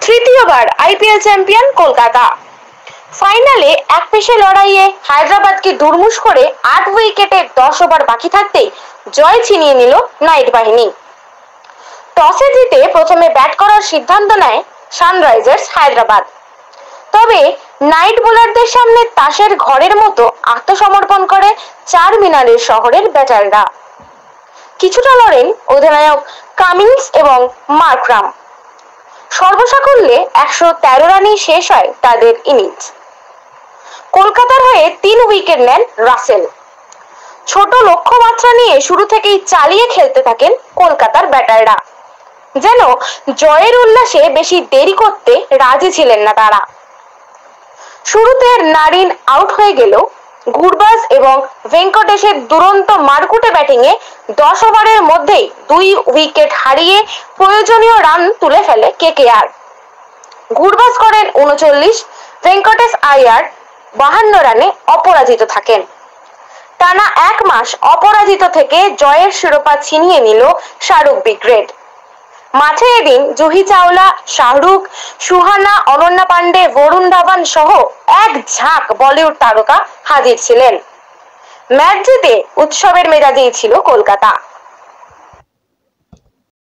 তৃতীয়বার IPL champion Kolkata. ফাইনালে একপেশে লড়াইয়ে হায়দ্রাবাদকে দুর্মুষ করে 8 উইকেটে 10 ওভার বাকি থাকতেই জয় ছিনিয়ে নিল নাইট বাহিনী। টসে জিতে প্রথমে ব্যাট করার সিদ্ধান্ত নেয় সানরাইজার্স হায়দ্রাবাদ। তবে নাইট বোলারদের সামনে তাসের ঘরের মতো আত্মসমর্পণ করে চারমিনারের শহরের ব্যাটাররা। কিছুটা লড়েন অধিনায়ক কামিন্স এবং মার্করাম। সর্বসাকুল্যে 113 রানেই শেষ হয় তাদের ইনিংস। কলকাতার হয়ে 3 উইকেট নেন রাসেল। ছোট লক্ষ্যমাত্রা নিয়ে শুরু থেকেই চালিয়ে খেলতে থাকেন কলকাতার ব্যাটাররা। যেন জয়ের উল্লাসে বেশি দেরি করতে রাজি ছিলেন না তারা। শুরুতে নারিন আউট হয়ে গেল গুরবাজ এবং ভেঙ্কটেশের দুরন্ত মারকুটে ব্যাটিংয়ে 10 ওভারের মধ্যেই 2 উইকেট হারিয়ে প্রয়োজনীয় রান তুলে ফেলে কেকেআর। গুরবাজ করেন 39, ভেঙ্কটেশ আইয়ার 52 রানে অপরাজিত থাকেন। টানা 1 মাস অপরাজিত থেকে জয়ের শিরোপা ছিনিয়ে নিল শাহরুখ ব্রিগেড। মাঠে এদিন জুহি চাওলা, শাহরুখ, সুহানা, অনন্যা পান্ডে, বরুণ ধাওয়ান সহ এক ঝাঁক বলিউড তারকা হাজির ছিলেন। ম্যাচ জিতে উৎসবের মেজাজেই ছিল কলকাতা।